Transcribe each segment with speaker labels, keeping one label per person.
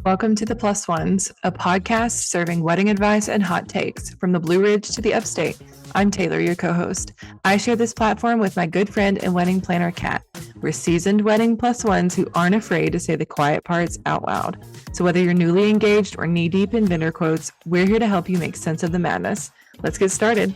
Speaker 1: Welcome to The Plus Ones, a podcast serving wedding advice and hot takes from the Blue Ridge to the Upstate. I'm Taylor, your co-host. I share this platform with my good friend and wedding planner, Kat. We're seasoned wedding plus ones who aren't afraid to say the quiet parts out loud. So whether you're newly engaged or knee-deep in vendor quotes, we're here to help you make sense of the madness. Let's get started.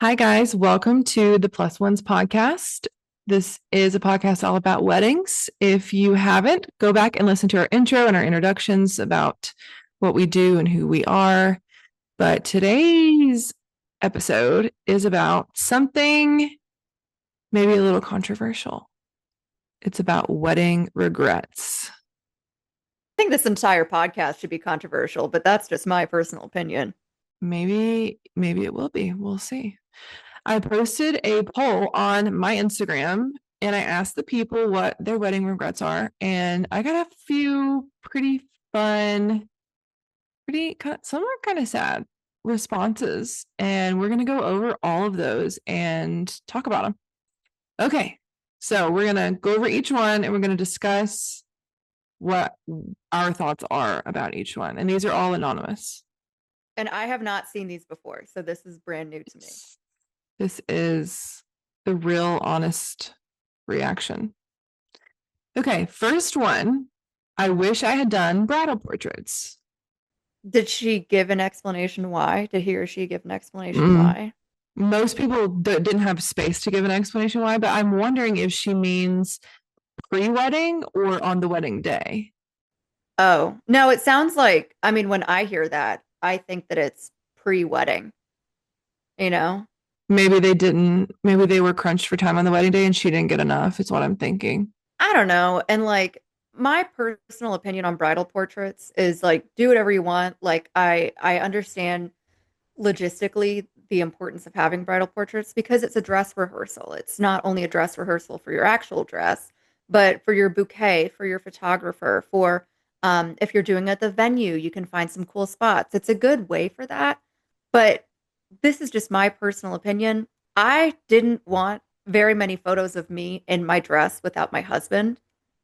Speaker 1: Hi, guys. Welcome to the Plus Ones podcast. This is a podcast all about weddings. If you haven't, go back and listen to our intro and our introductions about what we do and who we are. But today's episode is about something maybe a little controversial. It's about wedding regrets.
Speaker 2: I think this entire podcast should be controversial, but that's just my personal opinion.
Speaker 1: Maybe it will be. We'll see. I posted a poll on my Instagram and I asked the people what their wedding regrets are. And I got a few pretty fun, some are kind of sad responses. And we're going to go over all of those and talk about them. Okay. So we're going to go over each one and we're going to discuss what our thoughts are about each one. And these are all anonymous.
Speaker 2: And I have not seen these before, so this is brand new to me.
Speaker 1: This is the real honest reaction. Okay, first one. I wish I had done bridal portraits.
Speaker 2: Did she give an explanation why? Did he or she give an explanation why?
Speaker 1: Most people didn't have space to give an explanation why, but I'm wondering if she means pre-wedding or on the wedding day.
Speaker 2: Oh, no, it sounds like, when I hear that, I think that it's pre-wedding, you know?
Speaker 1: Maybe they were crunched for time on the wedding day and she didn't get enough, is what I'm thinking.
Speaker 2: I don't know. And my personal opinion on bridal portraits is do whatever you want. I understand logistically the importance of having bridal portraits because it's a dress rehearsal. It's not only a dress rehearsal for your actual dress, but for your bouquet, for your photographer, for if you're doing it at the venue, you can find some cool spots. It's a good way for that. But this is just my personal opinion. I didn't want very many photos of me in my dress without my husband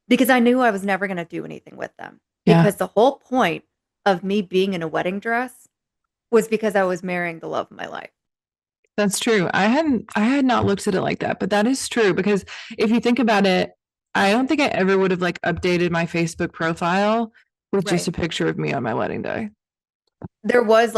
Speaker 2: because I knew I was never going to do anything with them.
Speaker 1: Yeah.
Speaker 2: Because the whole point of me being in a wedding dress was because I was marrying the love of my life.
Speaker 1: That's true. I had not looked at it like that, but that is true because if you think about it, I don't think I ever would have updated my Facebook profile with just a picture of me on my wedding day.
Speaker 2: There was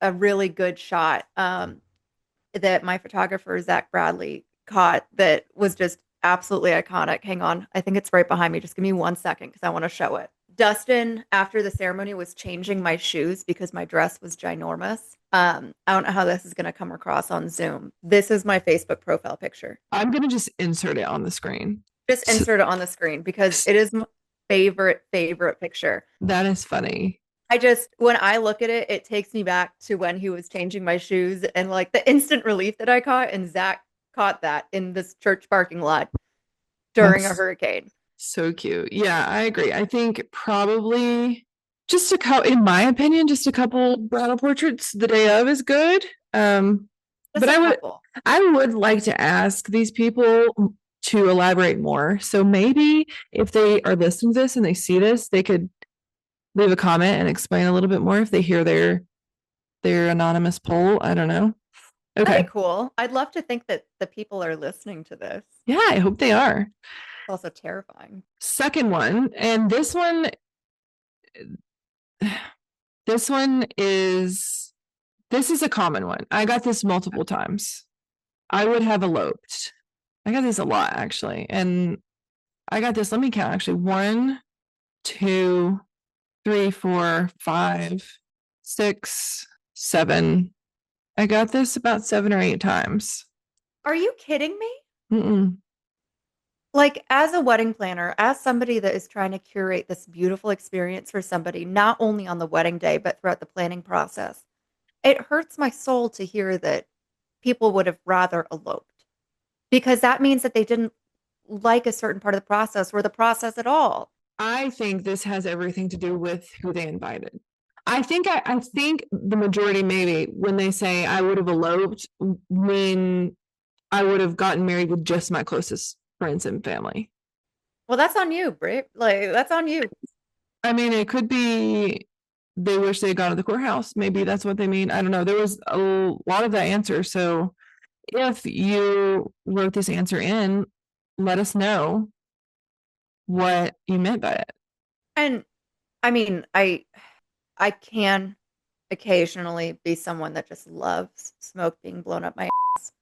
Speaker 2: a really good shot that my photographer, Zach Bradley, caught that was just absolutely iconic. Hang on. I think it's right behind me. Just give me 1 second because I want to show it. Dustin, after the ceremony, was changing my shoes because my dress was ginormous. I don't know how this is going to come across on Zoom. This is my Facebook profile picture.
Speaker 1: I'm going to just insert it on the screen.
Speaker 2: Just insert it on the screen because it is my favorite picture.
Speaker 1: That is funny.
Speaker 2: When I look at it, it takes me back to when he was changing my shoes and the instant relief that I caught. And Zach caught that in this church parking lot during a hurricane.
Speaker 1: So cute. Yeah, I agree. I think probably in my opinion, just a couple bridal portraits the day of is good. But I would like to ask these people to elaborate more. So maybe if they are listening to this and they see this, they could leave a comment and explain a little bit more if they hear their anonymous poll. I don't know. Okay.
Speaker 2: That'd be cool. I'd love to think that the people are listening to this.
Speaker 1: Yeah, I hope they are.
Speaker 2: It's also terrifying.
Speaker 1: Second one, and this one is a common one. I got this multiple times. I would have eloped. I got this a lot actually. And I got this, let me count actually. 1, 2, 3, 4, 5, 6, 7. I got this about 7 or 8 times.
Speaker 2: Are you kidding me?
Speaker 1: Mm-mm.
Speaker 2: As a wedding planner, as somebody that is trying to curate this beautiful experience for somebody, not only on the wedding day, but throughout the planning process, it hurts my soul to hear that people would have rather eloped because that means that they didn't like a certain part of the process or the process at all.
Speaker 1: I think this has everything to do with who they invited. I think the majority, maybe when they say I would have eloped, when I would have gotten married with just my closest friends and family.
Speaker 2: Well, that's on you, Britt. Like, that's on you.
Speaker 1: I mean, it could be they wish they had gone to the courthouse. Maybe that's what they mean. I don't know. There was a lot of that answer. So if you wrote this answer in, let us know what you meant by it.
Speaker 2: And I mean, I can occasionally be someone that just loves smoke being blown up my ass.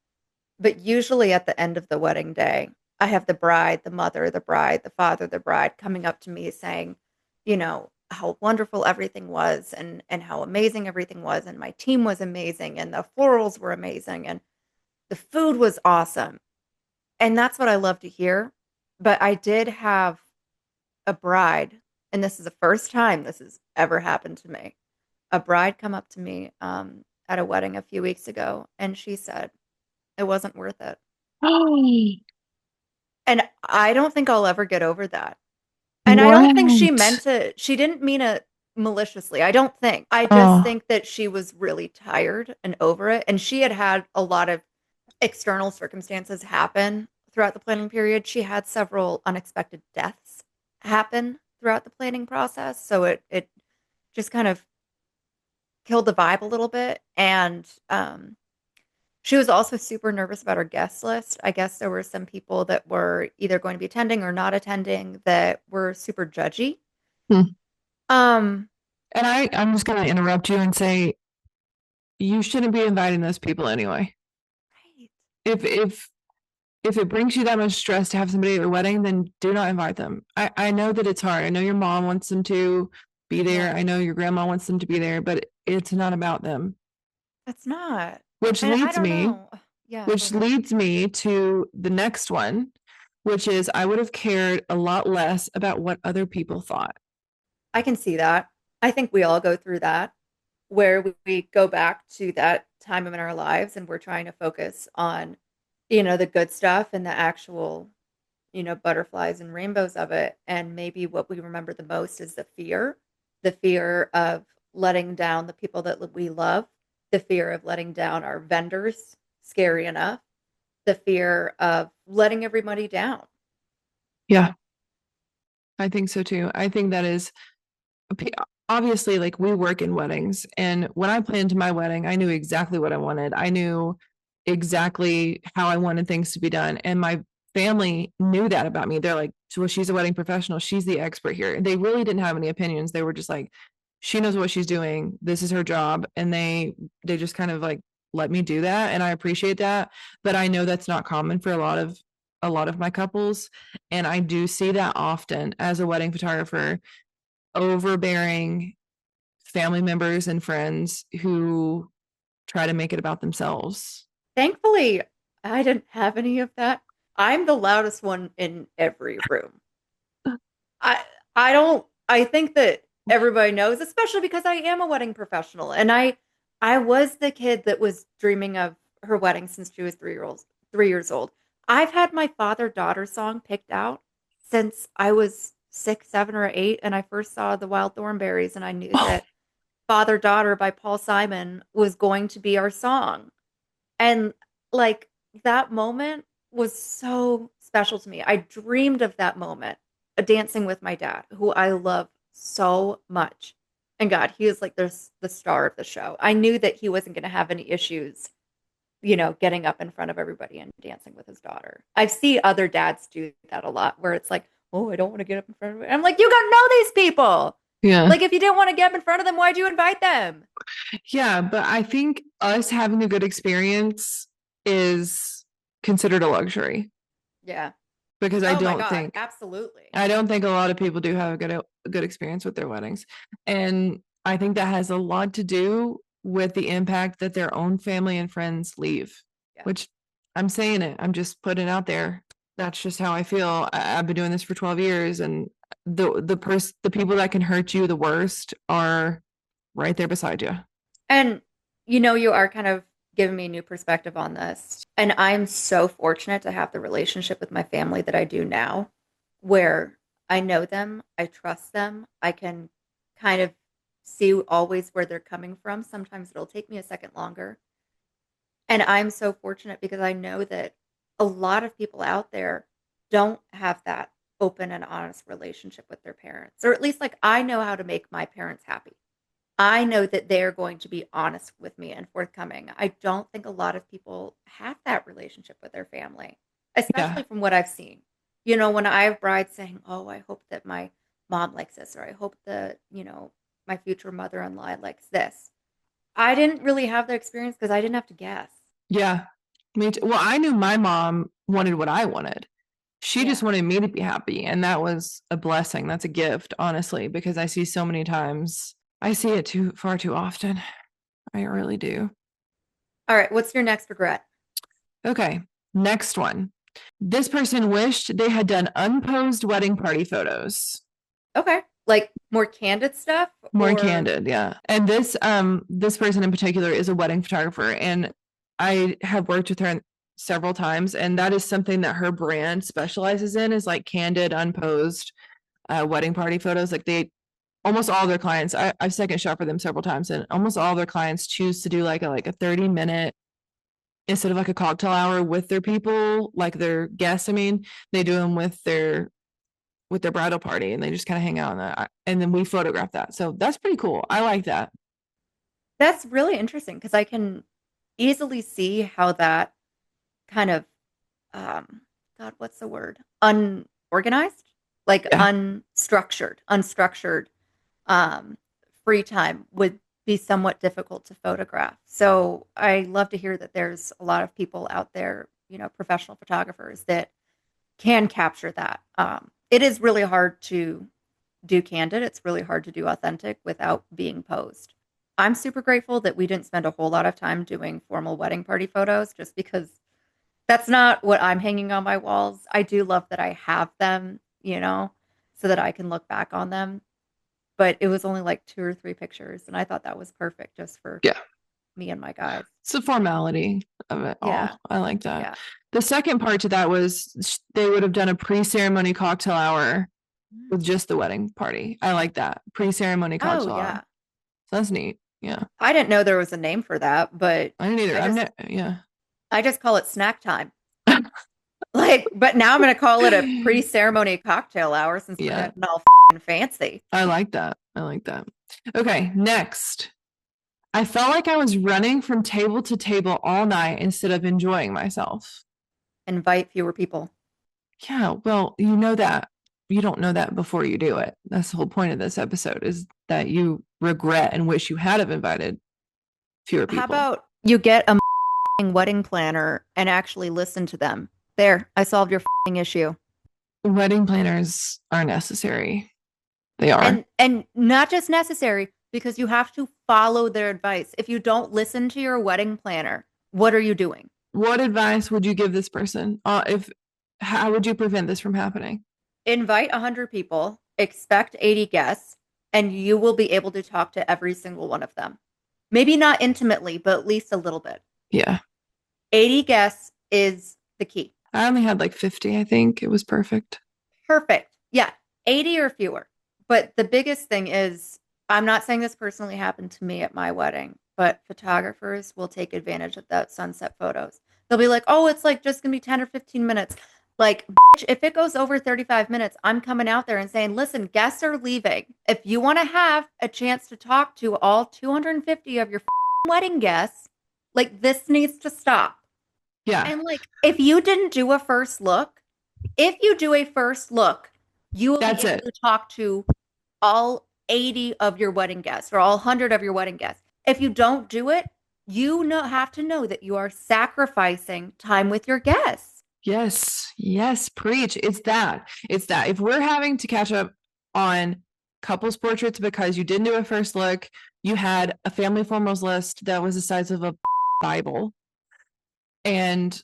Speaker 2: But usually at the end of the wedding day, I have the bride, the mother, the bride, the father, the bride coming up to me saying, how wonderful everything was and how amazing everything was and my team was amazing and the florals were amazing and the food was awesome. And that's what I love to hear. But I did have a bride, and this is the first time this has ever happened to me. A bride come up to me at a wedding a few weeks ago, and she said it wasn't worth it. And I don't think I'll ever get over that. And I don't think she
Speaker 1: What?
Speaker 2: meant to, she didn't mean it maliciously. I don't think. I just
Speaker 1: Oh,
Speaker 2: think that she was really tired and over it. And she had had a lot of external circumstances happen throughout the planning period. She had several unexpected deaths happen throughout the planning process. So it just kind of killed the vibe a little bit. And she was also super nervous about her guest list. I guess there were some people that were either going to be attending or not attending that were super judgy.
Speaker 1: hmm.
Speaker 2: Um,
Speaker 1: And I'm just going to interrupt you and say you shouldn't be inviting those people anyway.
Speaker 2: right.
Speaker 1: If if if it brings you that much stress to have somebody at your wedding, then do not invite them. I know that it's hard. I know your mom wants them to be there.
Speaker 2: Yeah,
Speaker 1: I know your grandma wants them to be there, but it's not about them.
Speaker 2: it's not.
Speaker 1: Which
Speaker 2: And I
Speaker 1: leads
Speaker 2: don't
Speaker 1: me,
Speaker 2: know. Yeah, go
Speaker 1: which
Speaker 2: ahead.
Speaker 1: leads me to the next one, which is I would have cared a lot less about what other people thought.
Speaker 2: I can see that. I think we all go through that where we go back to that time in our lives and we're trying to focus on, the good stuff and the actual, butterflies and rainbows of it. And maybe what we remember the most is the fear of letting down the people that we love, the fear of letting down our vendors, scary enough, the fear of letting everybody down.
Speaker 1: Yeah, I think so too. I think that is obviously like we work in weddings, and when I planned my wedding, I knew exactly what I wanted. I knew exactly how I wanted things to be done, and my family knew that about me. They're like, well, she's a wedding professional, she's the expert here. They really didn't have any opinions. They were just like, she knows what she's doing, this is her job. And they just kind of like let me do that, and I appreciate that. But I know that's not common for a lot of my couples, and I do see that often as a wedding photographer, overbearing family members and friends who try to make it about themselves.
Speaker 2: Thankfully, I didn't have any of that. I'm the loudest one in every room. I I don't I think that everybody knows, especially because I am a wedding professional and I was the kid that was dreaming of her wedding since she was 3 years old. I've had my father-daughter song picked out since I was 6, 7, or 8, and I first saw the Wild Thornberries, and I knew
Speaker 1: Oh,
Speaker 2: that Father Daughter by Paul Simon was going to be our song. And like that moment was so special to me. I dreamed of that moment, dancing with my dad, who I love so much. And God, he is like the star of the show. I knew that he wasn't going to have any issues, getting up in front of everybody and dancing with his daughter. I see other dads do that a lot where it's like, oh, I don't want to get up in front of it. I'm like, you got to know these people.
Speaker 1: yeah.
Speaker 2: Like, if you didn't want to get up in front of them, why'd you invite them?
Speaker 1: Yeah. But I think us having a good experience is considered a luxury,
Speaker 2: Yeah.
Speaker 1: because
Speaker 2: Oh my God. Absolutely.
Speaker 1: I don't think a lot of people do have a good experience with their weddings. And I think that has a lot to do with the impact that their own family and friends leave,
Speaker 2: Yeah.
Speaker 1: which I'm saying it. I'm just putting it out there. That's just how I feel. I've been doing this for 12 years, and the people that can hurt you the worst are right there beside you.
Speaker 2: And you are kind of giving me a new perspective on this. And I'm so fortunate to have the relationship with my family that I do now, where I know them, I trust them, I can kind of see always where they're coming from. Sometimes it'll take me a second longer. And I'm so fortunate because I know that a lot of people out there don't have that open and honest relationship with their parents. Or at least like I know how to make my parents happy. I know that they're going to be honest with me and forthcoming. I don't think a lot of people have that relationship with their family,
Speaker 1: Yeah.
Speaker 2: especially from what I've seen. You know, when I have brides saying, "Oh, I hope that my mom likes this," or "I hope that, my future mother-in-law likes this." I didn't really have the experience because I didn't have to guess.
Speaker 1: Yeah. Me too. Well, I knew my mom wanted what I wanted. She just
Speaker 2: Yeah.
Speaker 1: wanted me to be happy. And that was a blessing. That's a gift, honestly, because I see so many times. I see it far too often. I really do.
Speaker 2: All right, what's your next regret?
Speaker 1: Okay. Next one. This person wished they had done unposed wedding party photos.
Speaker 2: Okay. Like more candid stuff
Speaker 1: More
Speaker 2: or
Speaker 1: candid, yeah. And this person in particular is a wedding photographer, and I have worked with her several times, and that is something that her brand specializes in, is like candid, unposed wedding party photos. Like they almost all their clients, I've second shot for them several times, and almost all their clients choose to do like a 30-minute instead of like a cocktail hour with their people, like their guests. I mean, they do them with their bridal party, and they just kind of hang out on that, and then we photograph that. So that's pretty cool. I like that.
Speaker 2: that's really interesting because I can easily see how that kind of God, what's the word? Unorganized? Like
Speaker 1: Yeah.
Speaker 2: unstructured um free time would be somewhat difficult to photograph. So I love to hear that there's a lot of people out there, professional photographers that can capture that. It is really hard to do candid. It's really hard to do authentic without being posed. I'm super grateful that we didn't spend a whole lot of time doing formal wedding party photos just because that's not what I'm hanging on my walls. I do love that I have them, so that I can look back on them. But it was only like 2 or 3 pictures, and I thought that was perfect just for
Speaker 1: Yeah.
Speaker 2: me and my guys.
Speaker 1: It's the formality of it
Speaker 2: Yeah,
Speaker 1: all. I like that.
Speaker 2: yeah.
Speaker 1: The second part to that was they would have done a pre-ceremony cocktail hour with just the wedding party. I like that. Pre-ceremony
Speaker 2: Oh,
Speaker 1: cocktail hour.
Speaker 2: yeah.
Speaker 1: So that's neat. Yeah.
Speaker 2: I didn't know there was a name for that, but
Speaker 1: I didn't either.
Speaker 2: I
Speaker 1: I'm
Speaker 2: just
Speaker 1: not, yeah.
Speaker 2: I just call it snack time. Like, but now I'm gonna call it a pre-ceremony cocktail hour since we're
Speaker 1: Yeah.
Speaker 2: getting all fancy.
Speaker 1: I like that. I like that. Okay. Next. I felt like I was running from table to table all night instead of enjoying myself.
Speaker 2: Invite fewer people.
Speaker 1: Yeah, well, you know that. You don't know that before you do it. That's the whole point of this episode, is that you regret and wish you had have invited fewer
Speaker 2: How
Speaker 1: people.
Speaker 2: about you get a wedding planner and actually listen to them? There, I solved your issue.
Speaker 1: Wedding planners are necessary. They are.
Speaker 2: And not just necessary because you have to follow their advice. If you don't listen to your wedding planner, what are you doing?
Speaker 1: What advice would you give this person? If how would you prevent this from happening?
Speaker 2: Invite 100 people, expect 80 guests, and you will be able to talk to every single one of them. Maybe not intimately, but at least a little bit.
Speaker 1: Yeah.
Speaker 2: 80 guests is the key.
Speaker 1: I only had like 50, I think. It was perfect.
Speaker 2: Perfect. Yeah, 80 or fewer. But the biggest thing is, I'm not saying this personally happened to me at my wedding, but photographers will take advantage of that sunset photos. They'll be like, oh, it's like just gonna be 10 or 15 minutes. Like, bitch, if it goes over 35 minutes, I'm coming out there and saying, listen, guests are leaving. If you want to have a chance to talk to all 250 of your wedding guests, like this needs to stop.
Speaker 1: Yeah.
Speaker 2: And like, if you didn't do a first look, if you do a first look, you will
Speaker 1: That's
Speaker 2: be able
Speaker 1: it.
Speaker 2: to talk to all 80 of your wedding guests or all 100 of your wedding guests. If you don't do it, have to know that you are sacrificing time with your guests.
Speaker 1: Yes. Yes. Preach. It's that. It's that. If we're having to catch up on couples portraits because you didn't do a first look, you had a family formals list that was the size of a Bible, and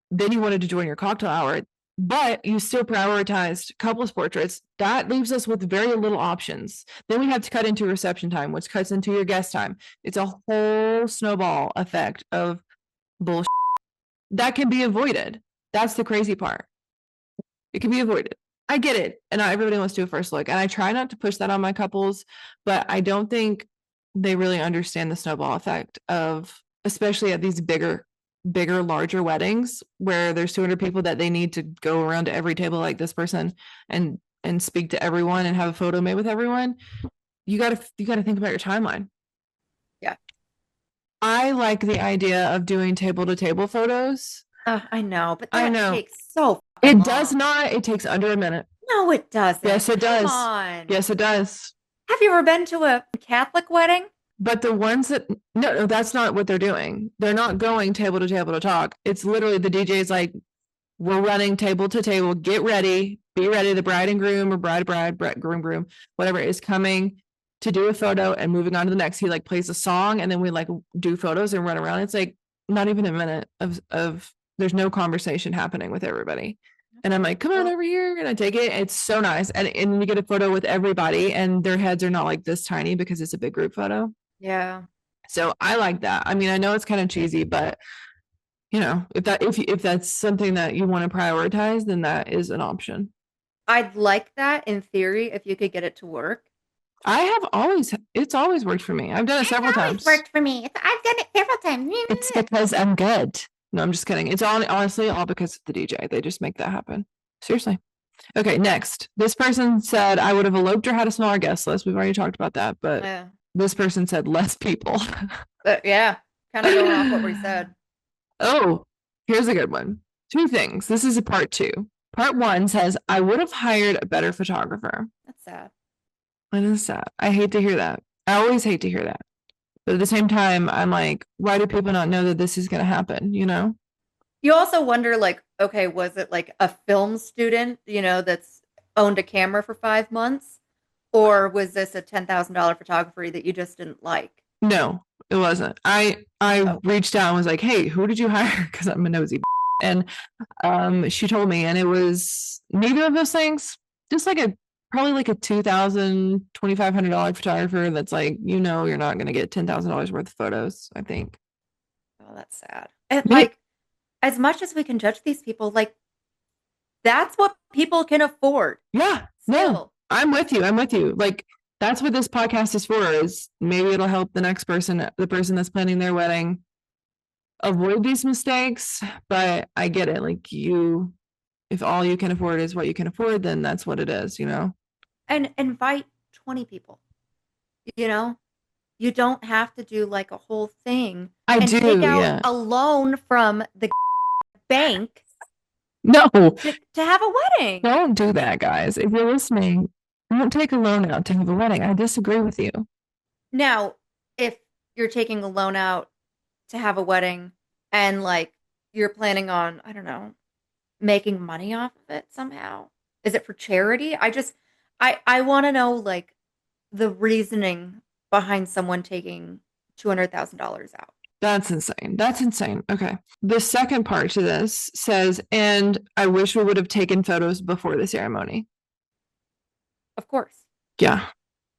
Speaker 1: then you wanted to join your cocktail hour, but you still prioritized couples portraits, that leaves us with very little options. Then we have to cut into reception time, which cuts into your guest time. It's a whole snowball effect of bullshit that can be avoided. That's the crazy part. It can be avoided. I get it. And not everybody wants to do a first look. And I try not to push that on my couples, but I don't think they really understand the snowball effect of, especially at these bigger bigger, larger weddings where there's 200 people that they need to go around to every table like this person and speak to everyone and have a photo made with everyone, you got to think about your timeline.
Speaker 2: Yeah.
Speaker 1: I like the idea of doing table to table photos.
Speaker 2: I know, but
Speaker 1: I
Speaker 2: that
Speaker 1: know.
Speaker 2: takes so
Speaker 1: It does
Speaker 2: long.
Speaker 1: not. It takes under a minute.
Speaker 2: No, it doesn't.
Speaker 1: Yes, it
Speaker 2: Come
Speaker 1: does.
Speaker 2: on.
Speaker 1: Yes, it does.
Speaker 2: Have you ever been to a Catholic wedding?
Speaker 1: But the ones that no, that's not what they're doing. They're not going table to table to talk. It's literally the DJ's like, we're running table to table. Get ready. Be ready. The bride and groom or bride, groom, whatever is coming to do a photo and moving on to the next. He like plays a song and then we like do photos and run around. It's like not even a minute of there's no conversation happening with everybody. And I'm like, come on over here. And I take it. It's so nice. And we get a photo with everybody and their heads are not like this tiny because it's a big group photo.
Speaker 2: Yeah.
Speaker 1: So I like that. I mean, I know it's kind of cheesy, but if that's something that you want to prioritize, then that is an option.
Speaker 2: I'd like that in theory if you could get it to work.
Speaker 1: It's always worked for me. I've done it several times.
Speaker 2: Worked for me. I've done it several times.
Speaker 1: It's because I'm good. No, I'm just kidding. It's honestly all because of the DJ. They just make that happen. Seriously. Okay, next. This person said I would have eloped or had a smaller guest list. We've already talked about that, but
Speaker 2: Yeah.
Speaker 1: this person said less people.
Speaker 2: Yeah, kind of going off what we said.
Speaker 1: Oh, here's a good one. Two things. This is a part two. Part one says I would have hired a better photographer.
Speaker 2: That's sad.
Speaker 1: It is sad. I hate to hear that. I always hate to hear that. But at the same time, I'm like, why do people not know that this is going to happen? You know?
Speaker 2: You also wonder, like, okay, was it like a film student, that's owned a camera for 5 months? Or was this a $10,000 photography that you just didn't like?
Speaker 1: No, it wasn't. I reached out and was like, hey, who did you hire? Because I'm a nosy. And she told me, and it was neither of those things. Just like probably like a $2,000, $2,500 photographer that's like, you're not going to get $10,000 worth of photos, I think.
Speaker 2: Oh, that's sad. And like, as much as we can judge these people, like, that's what people can afford.
Speaker 1: Yeah, no, I'm with you. Like, that's what this podcast is for, is maybe it'll help the next person, the person that's planning their wedding, avoid these mistakes. But I get it. Like, if all you can afford is what you can afford, then that's what it is,
Speaker 2: And invite 20 people. You don't have to do like a whole thing. Take out a loan from the bank.
Speaker 1: No,
Speaker 2: to have a wedding.
Speaker 1: Don't do that, guys. If you're listening, don't take a loan out to have a wedding. I disagree with you.
Speaker 2: Now, if you're taking a loan out to have a wedding and like you're planning on, I don't know, making money off of it somehow, is it for charity? I want to know like the reasoning behind someone taking $200,000 out.
Speaker 1: That's insane. Okay. The second part to this says, and I wish we would have taken photos before the ceremony.
Speaker 2: Of course.
Speaker 1: Yeah.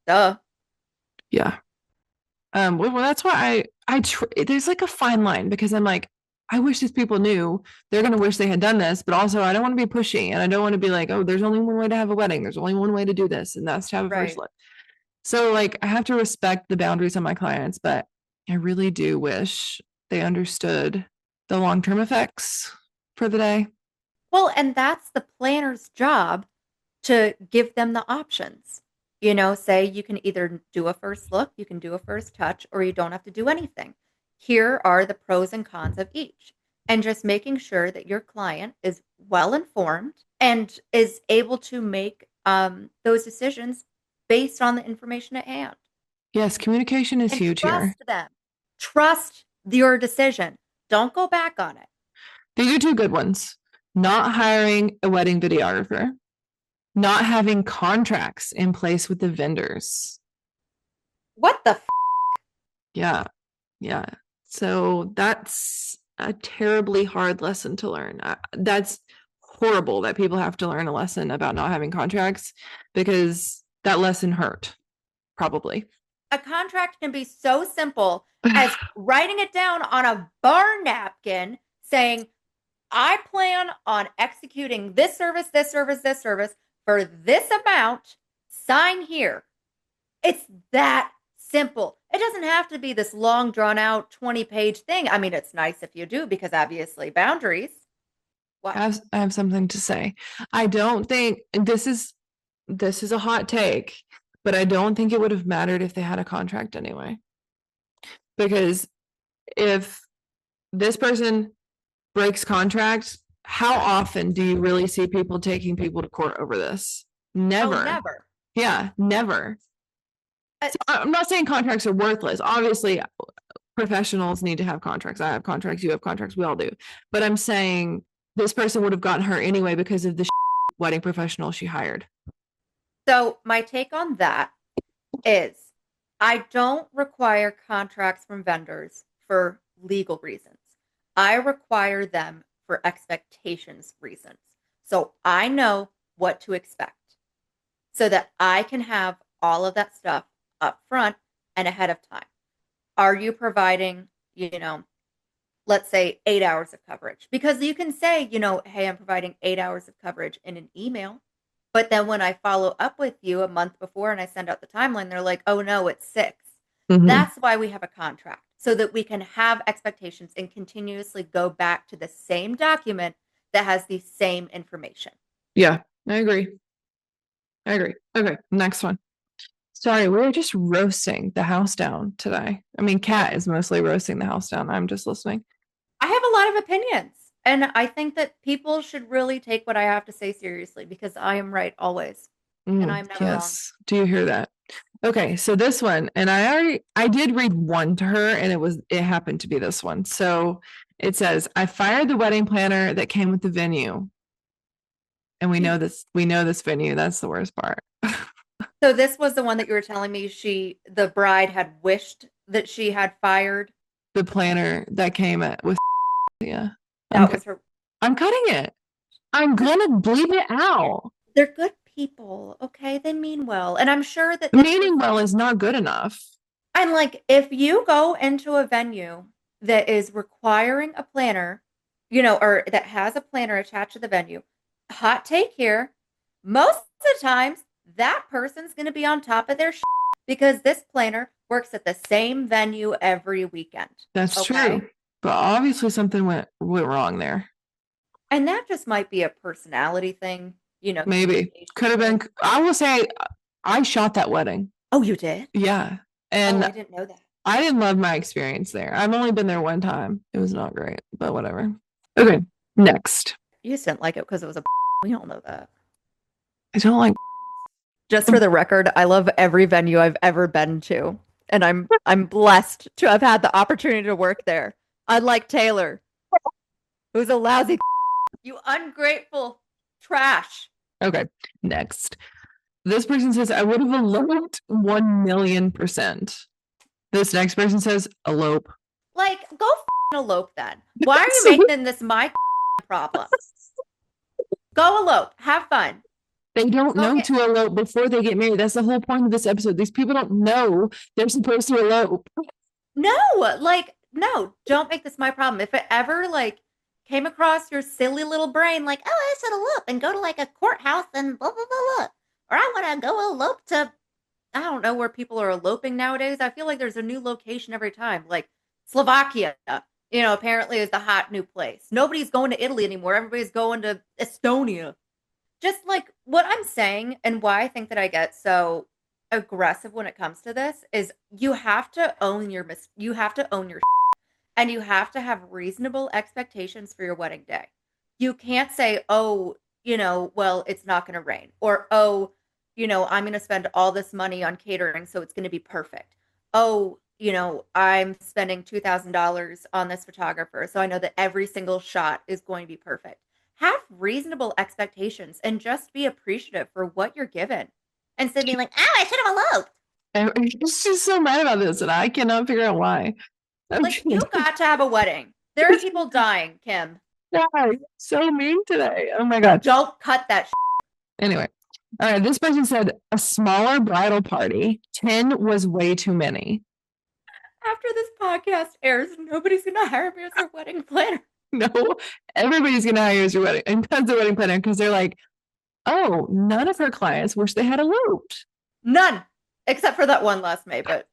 Speaker 2: Duh.
Speaker 1: Yeah. Well, that's why there's like a fine line, because I'm like, I wish these people knew they're going to wish they had done this, but also I don't want to be pushy and I don't want to be like, oh, there's only one way to have a wedding. There's only one way to do this. And that's to have a first look. So like, I have to respect the boundaries of my clients, but I really do wish they understood the long-term effects for the day.
Speaker 2: Well, and that's the planner's job, to give them the options. Say you can either do a first look, you can do a first touch, or you don't have to do anything. Here are the pros and cons of each. And just making sure that your client is well informed and is able to make those decisions based on the information at hand.
Speaker 1: Yes, communication is huge here.
Speaker 2: Trust them. Trust your decision. Don't go back on it.
Speaker 1: These are two good ones. Not hiring a wedding videographer. Not having contracts in place with the vendors.
Speaker 2: What the f-?
Speaker 1: Yeah. Yeah. So that's a terribly hard lesson to learn. That's horrible that people have to learn a lesson about not having contracts, because that lesson hurt, probably.
Speaker 2: A contract can be so simple as writing it down on a bar napkin saying, I plan on executing this service for this amount. Sign here. It's that simple. It doesn't have to be this long, drawn out 20-page thing. I mean, it's nice if you do, because obviously boundaries. What?
Speaker 1: I have something to say. I don't think this is a hot take, but I don't think it would have mattered if they had a contract anyway. Because if this person breaks contract, how often do you really see people taking people to court over this? Never.
Speaker 2: Oh, never.
Speaker 1: Yeah, never.
Speaker 2: Uh,
Speaker 1: So I'm not saying contracts are worthless. Obviously, professionals need to have contracts. I have contracts, you have contracts, we all do. But I'm saying this person would have gotten her anyway because of the wedding professional she hired.
Speaker 2: So my take on that is I don't require contracts from vendors for legal reasons. I require them for expectations reasons. So I know what to expect so that I can have all of that stuff up front and ahead of time. Are you providing, let's say 8 hours of coverage? Because you can say, hey, I'm providing 8 hours of coverage in an email. But then when I follow up with you a month before and I send out the timeline, they're like, oh no, it's 6.
Speaker 1: Mhm.
Speaker 2: That's why we have a contract, so that we can have expectations and continuously go back to the same document that has the same information.
Speaker 1: Yeah, I agree. Okay, next one. Sorry, we were just roasting the house down today. I mean, Kat is mostly roasting the house down. I'm just listening.
Speaker 2: I have a lot of opinions, and I think that people should really take what I have to say seriously, because I am right always, and I'm never wrong.
Speaker 1: Yes. Do you hear that? Okay, so this one, and I did read one to her, and it happened to be this one. So it says, I fired the wedding planner that came with the venue. And we know this venue. That's the worst part.
Speaker 2: So this was the one that you were telling me the bride had wished that she had fired.
Speaker 1: The planner that came with, yeah.
Speaker 2: That was her.
Speaker 1: I'm cutting it. I'm gonna bleep it out.
Speaker 2: They're good people, okay? They mean well. And I'm sure that
Speaker 1: meaning well is not good enough.
Speaker 2: I'm like, if you go into a venue that is requiring a planner, or that has a planner attached to the venue, hot take here, most of the times that person's going to be on top of their because this planner works at the same venue every weekend.
Speaker 1: That's true. But obviously something went wrong there.
Speaker 2: And that just might be a personality thing,
Speaker 1: Maybe. Could have been. I will say I shot that wedding.
Speaker 2: Oh, you did?
Speaker 1: Yeah. And
Speaker 2: I didn't know that.
Speaker 1: I didn't love my experience there. I've only been there one time. It was not great, but whatever. Okay, next.
Speaker 2: You just didn't like it because it was a we all know that.
Speaker 1: I don't like.
Speaker 2: Just for the record, I love every venue I've ever been to, and I'm blessed to have had the opportunity to work there. Unlike Taylor, who's a lousy you ungrateful trash.
Speaker 1: Okay, next. This person says, I would have eloped 1,000,000%. This next person says, elope.
Speaker 2: Like, go elope then. Why are you making this my problem? Go elope. Have fun.
Speaker 1: They don't know to elope before they get married. That's the whole point of this episode. These people don't know they're supposed to elope.
Speaker 2: No, no, don't make this my problem. If it ever came across your silly little brain, oh, I should elope and go to a courthouse and blah, blah, blah, blah. Or I want to go elope to, I don't know where people are eloping nowadays. I feel like there's a new location every time. Slovakia, apparently is the hot new place. Nobody's going to Italy anymore. Everybody's going to Estonia. Just what I'm saying, and why I think that I get so aggressive when it comes to this is you have to own your and you have to have reasonable expectations for your wedding day. You can't say, oh, well, it's not going to rain, or oh, I'm going to spend all this money on catering, so it's going to be perfect. Oh, I'm spending $2,000 on this photographer, so I know that every single shot is going to be perfect. Have reasonable expectations and just be appreciative for what you're given. Instead of being like, oh, I should have eloped.
Speaker 1: She's so mad about this, and I cannot figure out why.
Speaker 2: You got to have a wedding. There are people dying, Kim.
Speaker 1: Yeah, so mean today. Oh my God.
Speaker 2: Don't cut that shit.
Speaker 1: Anyway. All right, this person said a smaller bridal party. 10 was way too many.
Speaker 2: After this podcast airs, nobody's going to hire me as their wedding planner.
Speaker 1: No, everybody's going to hire you as your wedding and as a wedding planner because they're like, oh, none of her clients wish they had eloped.
Speaker 2: None, except for that one last May, but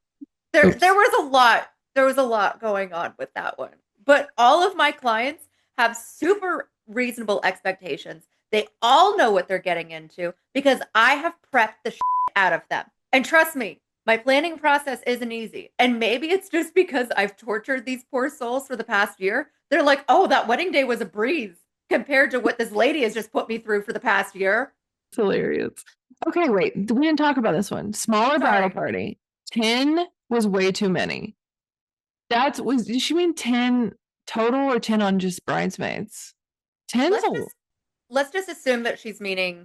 Speaker 2: There
Speaker 1: Oops.
Speaker 2: was a lot. There was a lot going on with that one. But all of my clients have super reasonable expectations. They all know what they're getting into because I have prepped the shit out of them. And trust me, my planning process isn't easy. And maybe it's just because I've tortured these poor souls for the past year. They're like, "Oh, that wedding day was a breeze compared to what this lady has just put me through for the past year."
Speaker 1: It's hilarious. Okay, wait. We didn't talk about this one. Smaller bridal
Speaker 2: Sorry.
Speaker 1: party. 10 was way too many. Did she mean 10 total or 10 on just bridesmaids? 10's
Speaker 2: Let's
Speaker 1: a
Speaker 2: just let's just assume that she's meaning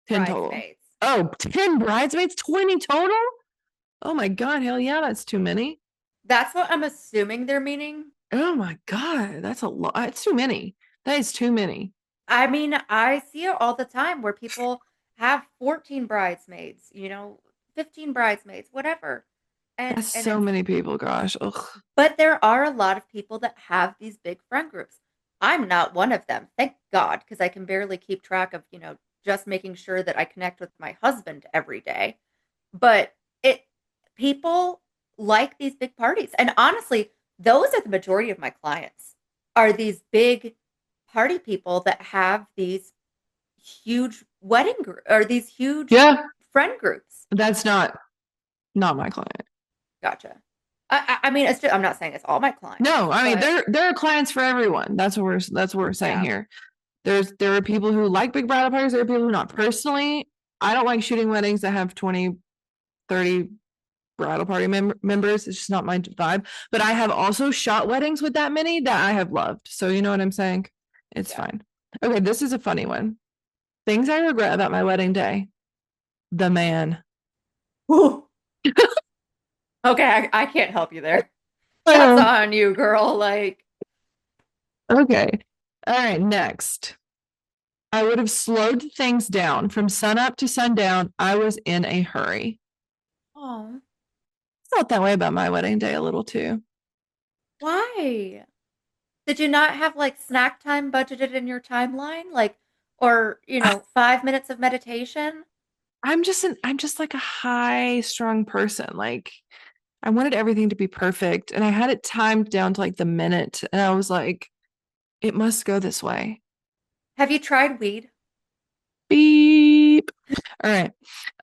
Speaker 1: 10 total.
Speaker 2: bridesmaids.
Speaker 1: Oh, 10 bridesmaids, 20 total? Oh my God, hell yeah, that's too many.
Speaker 2: That's what I'm assuming they're meaning.
Speaker 1: Oh my God, that's a lot. It's too many. That is too many.
Speaker 2: I mean, I see it all the time where people have 14 bridesmaids, 15 bridesmaids, whatever. And
Speaker 1: That's
Speaker 2: and
Speaker 1: so
Speaker 2: it's
Speaker 1: many people, gosh. Ugh.
Speaker 2: but there are a lot of people that have these big friend groups. I'm not one of them. Thank God, because I can barely keep track of, just making sure that I connect with my husband every day. But it people like these big parties. And honestly, those are the majority of my clients are these big party people that have these huge or these huge
Speaker 1: Yeah,
Speaker 2: friend groups.
Speaker 1: that's not my client.
Speaker 2: Gotcha. I mean, I'm not saying it's all my clients,
Speaker 1: No, I mean
Speaker 2: but
Speaker 1: there are clients for everyone. That's what we're saying
Speaker 2: yeah.
Speaker 1: here. There are people who like big bridal parties, there are people who not. Personally, I don't like shooting weddings that have 20, 30 bridal party members. It's just not my vibe. But I have also shot weddings with that many that I have loved. So you know what I'm saying? It's
Speaker 2: Yeah.
Speaker 1: fine. Okay, this is a funny one. Things I regret about my wedding day. The man.
Speaker 2: Whew. Okay, I can't help you there. That's
Speaker 1: Uh,
Speaker 2: on you, girl. Like,
Speaker 1: okay. All right, next. I would have slowed things down from sunup to sundown. I was in a hurry.
Speaker 2: oh,
Speaker 1: Felt that way about my wedding day a little too.
Speaker 2: why? Did you not have like snack time budgeted in your timeline? Like, or, 5 minutes of meditation?
Speaker 1: I'm just like a high strung person. Like I wanted everything to be perfect and I had it timed down to like the minute and I was like, it must go this way.
Speaker 2: Have you tried weed?
Speaker 1: Beep. All right.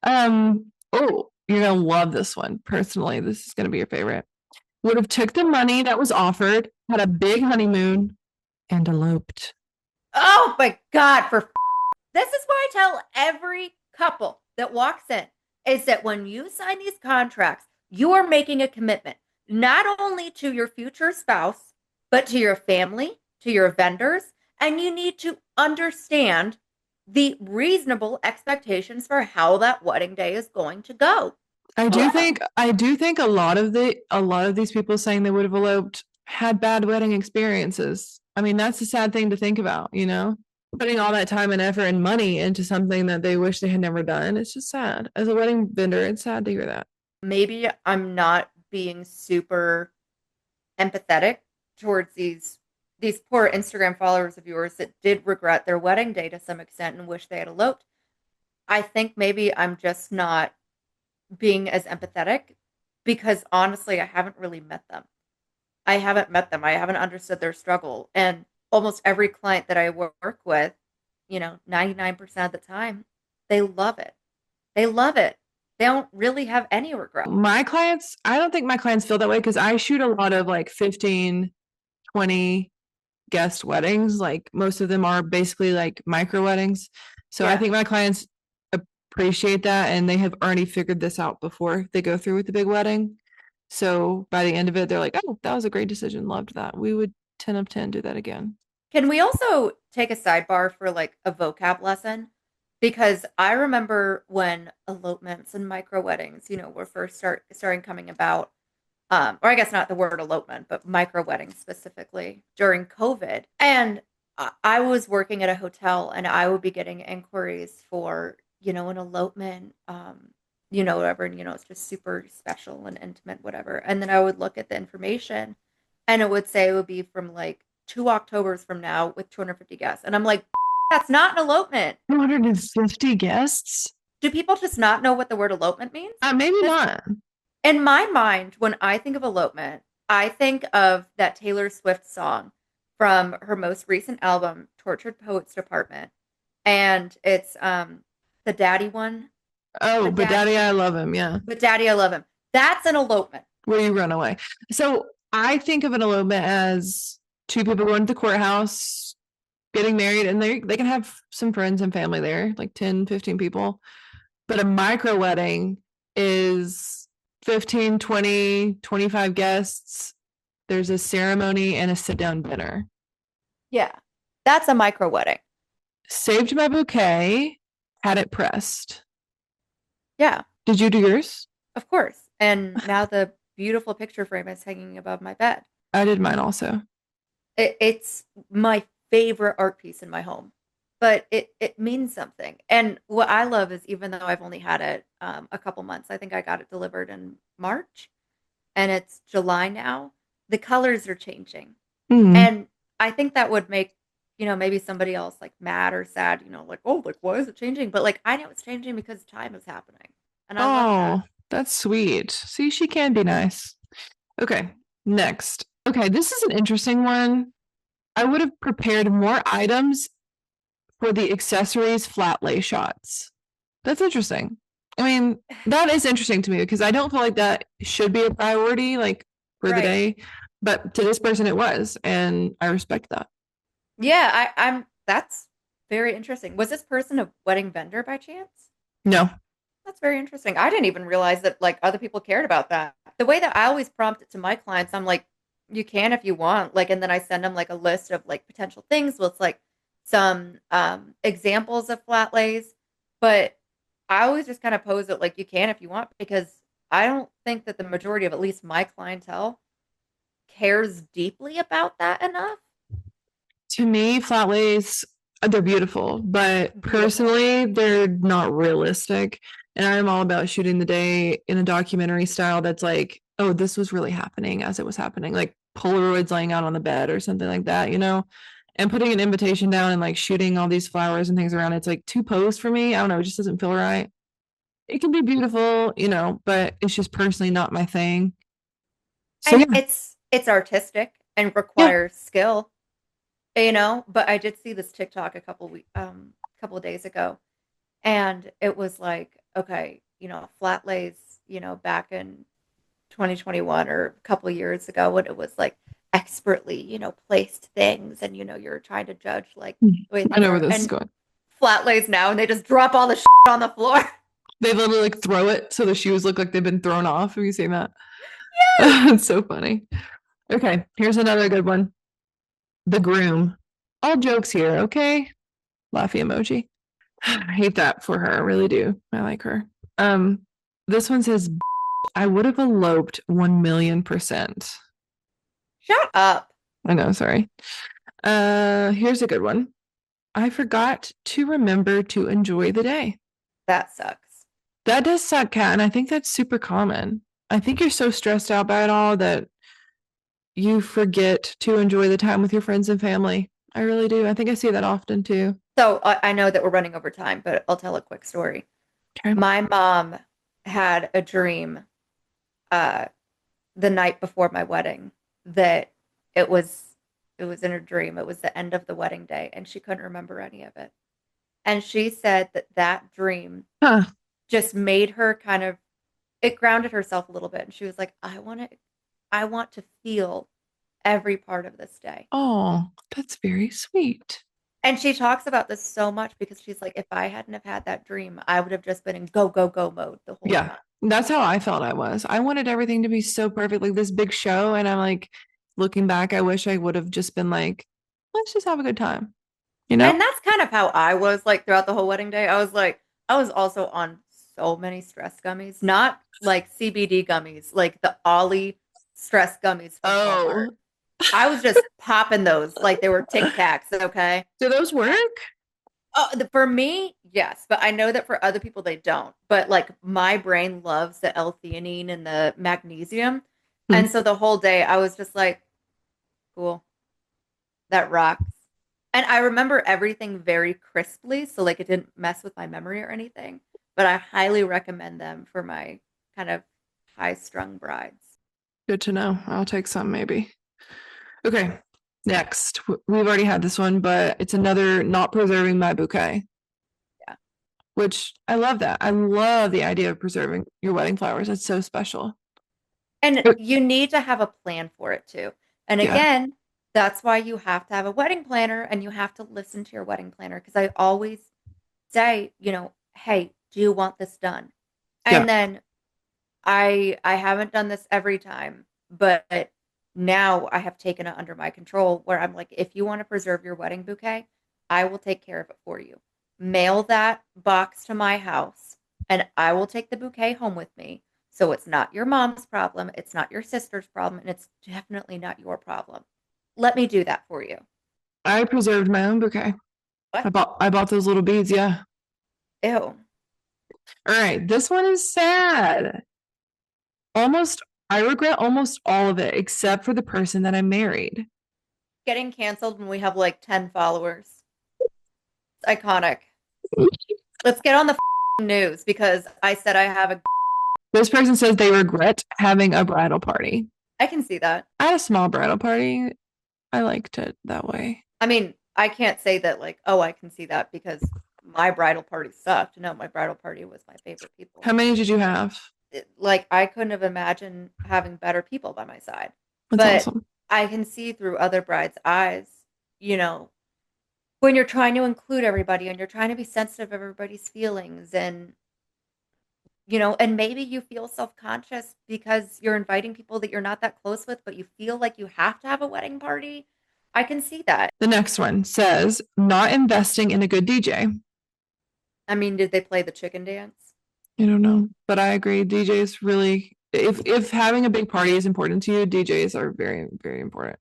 Speaker 1: Oh, you're gonna love this one. Personally, this is gonna be your favorite. Would have took the money that was offered, had a big honeymoon, and eloped.
Speaker 2: Oh my God, this is what I tell every couple that walks in is that when you sign these contracts, you are making a commitment not only to your future spouse, but to your family, to your vendors, and you need to understand the reasonable expectations for how that wedding day is going to go.
Speaker 1: I do think a lot of these people saying they would have eloped had bad wedding experiences. I mean, that's a sad thing to think about, you know? Putting all that time and effort and money into something that they wish they had never done. It's just sad. As a wedding vendor, it's sad to hear that.
Speaker 2: Maybe I'm not being super empathetic towards these poor Instagram followers of yours that did regret their wedding day to some extent and wish they had eloped. I think maybe I'm just not being as empathetic because honestly, I haven't really met them. I haven't met them. I haven't understood their struggle. And almost every client that I work with, 99% of the time, they love it. They love it. They don't really have any regret.
Speaker 1: I don't think my clients feel that way because I shoot a lot of like 15, 20 guest weddings. Like most of them are basically like micro weddings. So I
Speaker 2: Yeah.
Speaker 1: think my clients appreciate that and they have already figured this out before they go through with the big wedding. So by the end of it, they're like, oh, that was a great decision. Loved that. We would 10 of 10 do that again.
Speaker 2: Can we also take a sidebar for like a vocab lesson? Because I remember when elopements and micro weddings, were first starting coming about. Or I guess not the word elopement, but micro weddings specifically during COVID. And I was working at a hotel and I would be getting inquiries for, an elopement, whatever. And, it's just super special and intimate, whatever. And then I would look at the information and it would say it would be from like 2 Octobers from now with 250 guests. And I'm like, that's not an elopement.
Speaker 1: 250 guests?
Speaker 2: Do people just not know what the word elopement means?
Speaker 1: Maybe
Speaker 2: Because
Speaker 1: not.
Speaker 2: In my mind, when I think of elopement, I think of that Taylor Swift song from her most recent album, Tortured Poets Department. And it's the daddy one.
Speaker 1: Oh,
Speaker 2: The
Speaker 1: but
Speaker 2: daddy
Speaker 1: Daddy, I
Speaker 2: one.
Speaker 1: love him. Yeah.
Speaker 2: But Daddy I Love Him. That's an elopement.
Speaker 1: Where you run away. So I think of an elopement as two people going to the courthouse, getting married, and they can have some friends and family there, like 10, 15 people. But a micro wedding is 15, 20, 25 guests. There's a ceremony and a sit down dinner.
Speaker 2: Yeah. That's a micro wedding.
Speaker 1: Saved my bouquet, had it pressed.
Speaker 2: Yeah,
Speaker 1: Did you do yours?
Speaker 2: of course. And now the beautiful picture frame is hanging above my bed.
Speaker 1: I did mine also.
Speaker 2: It's my favorite art piece in my home, but it means something. And what I love is even though I've only had it a couple months, I think I got it delivered in March, and it's July now. The colors are changing,
Speaker 1: Mm.
Speaker 2: and I think that would make maybe somebody else like mad or sad. Like, oh, like why is it changing? But like I know it's changing because time is happening, and I love that.
Speaker 1: Oh, that's sweet. See, she can be nice. Okay, next. Okay, this is an interesting one. I would have prepared more items for the accessories flat lay shots. That's interesting. I mean, that is interesting to me because I don't feel like that should be a priority, like for the
Speaker 2: Right.
Speaker 1: day. But to this person, it was, and I respect that.
Speaker 2: Yeah, I'm that's very interesting. Was this person a wedding vendor by chance?
Speaker 1: No.
Speaker 2: That's very interesting. I didn't even realize that like other people cared about that. The way that I always prompt it to my clients, I'm like, you can if you want. Like, and then I send them like a list of like potential things with like some examples of flat lays. But I always just kind of pose it like you can if you want because I don't think that the majority of at least my clientele cares deeply about that enough.
Speaker 1: To me, flat lays, they're beautiful, but
Speaker 2: Beautiful.
Speaker 1: personally, they're not realistic. And I'm all about shooting the day in a documentary style that's like, oh, this was really happening as it was happening, like Polaroids laying out on the bed or something like that. And putting an invitation down and like shooting all these flowers and things around. It's like too posed for me. I don't know. It just doesn't feel right. It can be beautiful, but it's just personally not my thing. So
Speaker 2: And
Speaker 1: yeah,
Speaker 2: it's artistic and
Speaker 1: yeah.
Speaker 2: requires skill, but I did see this TikTok couple of days ago, and it was like, okay, flat lays, back in 2021 or a couple of years ago when it was like expertly, placed things and you're trying to judge like the way
Speaker 1: I
Speaker 2: things
Speaker 1: know where
Speaker 2: are
Speaker 1: this is
Speaker 2: and
Speaker 1: going.
Speaker 2: flat lays now and they just drop all the on the floor.
Speaker 1: They literally like throw it so the shoes look like they've been thrown off. Have you seen that?
Speaker 2: Yes.
Speaker 1: It's so funny. Okay, here's another good one. The groom. All jokes here, okay? Laughy emoji. I hate that for her. I really do. I like her. Um, this one says, I would have eloped 1,000,000%.
Speaker 2: Shut up.
Speaker 1: I know, sorry. Here's a good one. I forgot to remember to enjoy the day.
Speaker 2: That sucks.
Speaker 1: That does suck, Kat, and I think that's super common. I think you're so stressed out by it all that you forget to enjoy the time with your friends and family. I really do. I think I see that often too.
Speaker 2: So I know that we're running over time, but I'll tell a quick story.
Speaker 1: Okay.
Speaker 2: My mom had a dream uh, the night before my wedding that it was it was in her dream. It was the end of the wedding day, and she couldn't remember any of it. And she said that that dream
Speaker 1: Huh.
Speaker 2: just made her kind of it grounded herself a little bit, and she was like, I want to feel every part of this day.
Speaker 1: Oh, that's very sweet.
Speaker 2: And she talks about this so much because she's like, if I hadn't have had that dream, I would have just been in go, go, go mode the whole
Speaker 1: Yeah.
Speaker 2: time.
Speaker 1: That's how I felt I was. I wanted everything to be so perfect, like this big show. And I'm like, looking back, I wish I would have just been like, let's just have a good time, you know?
Speaker 2: And that's kind of how I was like throughout the whole wedding day. I was also on so many stress gummies, not like CBD gummies, like the Ollie stress gummies from Walmart.
Speaker 1: Oh,
Speaker 2: I was just popping those like they were Tic Tacs, okay?
Speaker 1: do those work?
Speaker 2: For me, yes, but I know that for other people they don't. But like my brain loves the L-theanine and the magnesium,
Speaker 1: Hmm.
Speaker 2: and so the whole day I was just like, cool, that rocks. And I remember everything very crisply, so like it didn't mess with my memory or anything. But I highly recommend them for my kind of high-strung brides.
Speaker 1: Good to know. I'll take some maybe. Okay. Next, we've already had this one, but it's another not preserving my bouquet.
Speaker 2: Yeah.
Speaker 1: Which I love that. I love the idea of preserving your wedding flowers. It's so special.
Speaker 2: And you need to have a plan for it too. And
Speaker 1: Yeah.
Speaker 2: again, that's why you have to have a wedding planner and you have to listen to your wedding planner. Because I always say, hey, do you want this done?
Speaker 1: Yeah.
Speaker 2: And then I haven't done this every time, but now I have taken it under my control where I'm like, if you want to preserve your wedding bouquet, I will take care of it for you. Mail that box to my house and I will take the bouquet home with me. So it's not your mom's problem, it's not your sister's problem, and it's definitely not your problem. Let me do that for you.
Speaker 1: I preserved my own bouquet.
Speaker 2: What?
Speaker 1: I bought those little beads, yeah.
Speaker 2: Ew.
Speaker 1: All right, this one is sad. Almost I regret almost all of it except for the person that I married.
Speaker 2: Getting canceled when we have like 10 followers. It's iconic. Let's get on the news because I said I have a.
Speaker 1: This person says they regret having a bridal party.
Speaker 2: I can see that.
Speaker 1: I had a small bridal party. I liked it that way.
Speaker 2: I mean, I can't say that like, oh, I can see that because my bridal party sucked. No, my bridal party was my favorite people.
Speaker 1: How many did you have?
Speaker 2: Like I couldn't have imagined having better people by my side.
Speaker 1: That's
Speaker 2: But
Speaker 1: awesome.
Speaker 2: I can see through other brides' eyes, you know, when you're trying to include everybody and you're trying to be sensitive of everybody's feelings and maybe you feel self-conscious because you're inviting people that you're not that close with, but you feel like you have to have a wedding party. I can see that.
Speaker 1: The next one says not investing in a good DJ.
Speaker 2: I mean, did they play the chicken dance?
Speaker 1: I don't know, but I agree. DJs really, if having a big party is important to you, DJs are very, very important.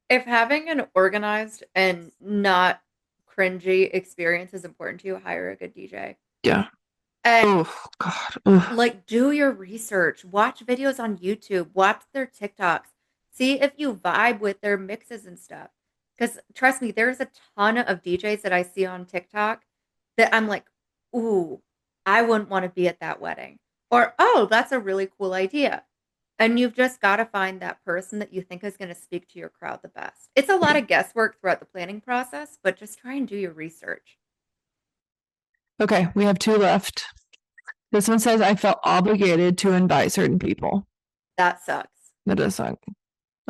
Speaker 2: If having an organized and not cringy experience is important to you, hire a good DJ.
Speaker 1: Yeah.
Speaker 2: And
Speaker 1: Oh God. Ugh.
Speaker 2: like do your research, watch videos on YouTube, watch their TikToks, see if you vibe with their mixes and stuff. Because trust me, there's a ton of DJs that I see on TikTok that I'm like, ooh, I wouldn't want to be at that wedding. Or, oh, that's a really cool idea. And you've just got to find that person that you think is going to speak to your crowd the best. It's a lot of guesswork throughout the planning process, but just try and do your research.
Speaker 1: Okay, we have two left. This one says I felt obligated to invite certain people.
Speaker 2: That sucks.
Speaker 1: That does suck.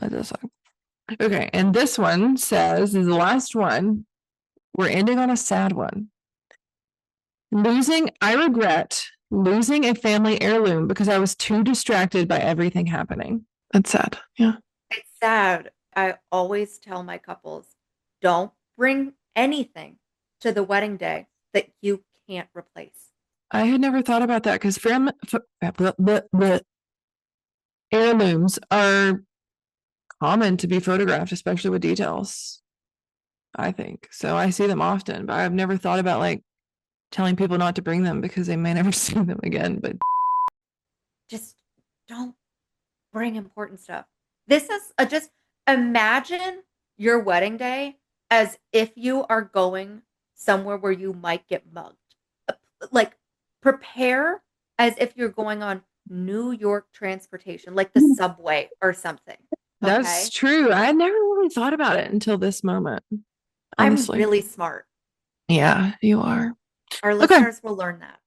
Speaker 1: That does suck. Okay, and this one says is the last one. We're ending on a sad one. I regret losing a family heirloom because I was too distracted by everything happening. That's sad. Yeah.
Speaker 2: It's sad. I always tell my couples don't bring anything to the wedding day that you can't replace.
Speaker 1: I had never thought about that because heirlooms are common to be photographed, especially with details. I think so. I see them often, but I've never thought about like telling people not to bring them because they may never see them again. But
Speaker 2: Just don't bring important stuff. This is just imagine your wedding day as if you are going somewhere where you might get mugged. Like prepare as if you're going on New York transportation, like the subway or something.
Speaker 1: that's true. I had never really thought about it until this moment. Honestly.
Speaker 2: I'm really smart.
Speaker 1: Yeah, you are.
Speaker 2: Our listeners will learn that.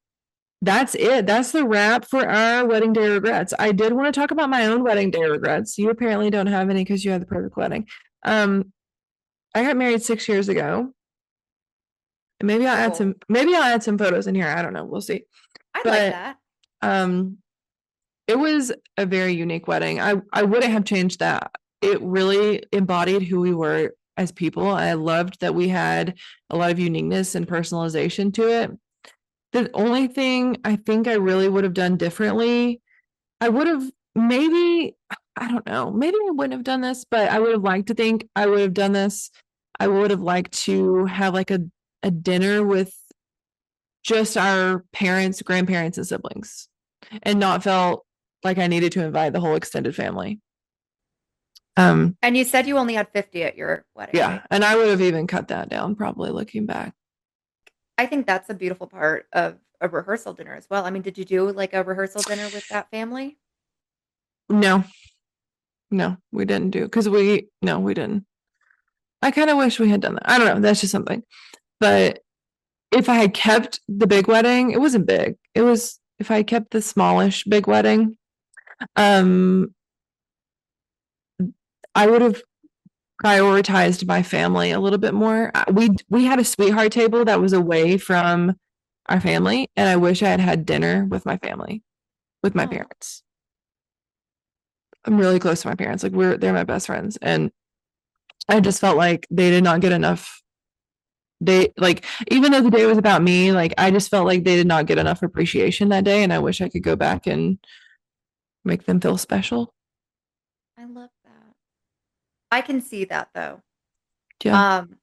Speaker 1: That's it. That's the wrap for our wedding day regrets. I did want to talk about my own wedding day regrets. You apparently don't have any because you had the perfect wedding. I got married 6 years ago. Maybe I'll add some photos in here. I don't know. We'll see.
Speaker 2: I'd like that.
Speaker 1: It was a very unique wedding. I wouldn't have changed that. It really embodied who we were as people. I loved that we had a lot of uniqueness and personalization to it. The only thing I think I really would have done differently, I would have maybe, I don't know, maybe I wouldn't have done this, but I would have liked to think I would have done this. I would have liked to have like a dinner with just our parents, grandparents, and siblings, and not felt like I needed to invite the whole extended family.
Speaker 2: And you said you only had 50 at your wedding.
Speaker 1: Yeah,
Speaker 2: right?
Speaker 1: and I would have even cut that down, probably looking back.
Speaker 2: I think that's a beautiful part of a rehearsal dinner as well. I mean, did you do like a rehearsal dinner with that family?
Speaker 1: No, no, we didn't do because no, we didn't. I kind of wish we had done that. I don't know. That's just something. But if I had kept the big wedding, it wasn't big. It was if I kept the smallish big wedding, um, I would have prioritized my family a little bit more. We had a sweetheart table that was away from our family, and I wish I had had dinner with my family, with my
Speaker 2: Oh,
Speaker 1: parents. I'm really close to my parents. Like they're my best friends, and I just felt like they did not get enough. They like even though the day was about me, like I just felt like they did not get enough appreciation that day, and I wish I could go back and make them feel special.
Speaker 2: I love that. I can see that though.
Speaker 1: Yeah.
Speaker 2: Um,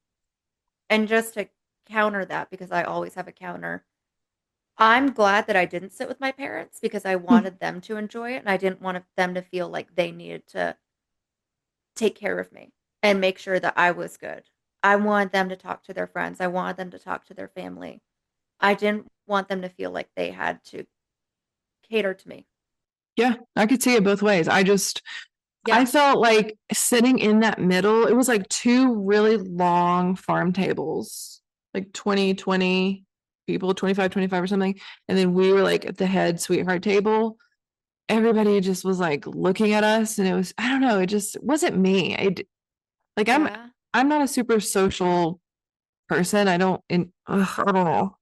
Speaker 2: and just to counter that, because I always have a counter, I'm glad that I didn't sit with my parents because I
Speaker 1: Hmm.
Speaker 2: wanted them to enjoy it and I didn't want them to feel like they needed to take care of me and make sure that I was good. I wanted them to talk to their friends. I wanted them to talk to their family. I didn't want them to feel like they had to cater to me.
Speaker 1: Yeah, I could see it both ways. I
Speaker 2: Yeah.
Speaker 1: felt like sitting in that middle, it was like two really long farm tables, like 20 people, 25 or something. And then we were like at the head sweetheart table. Everybody just was like looking at us and it was, I don't know, it just wasn't me. Like
Speaker 2: Yeah.
Speaker 1: I'm not a super social person. I don't know.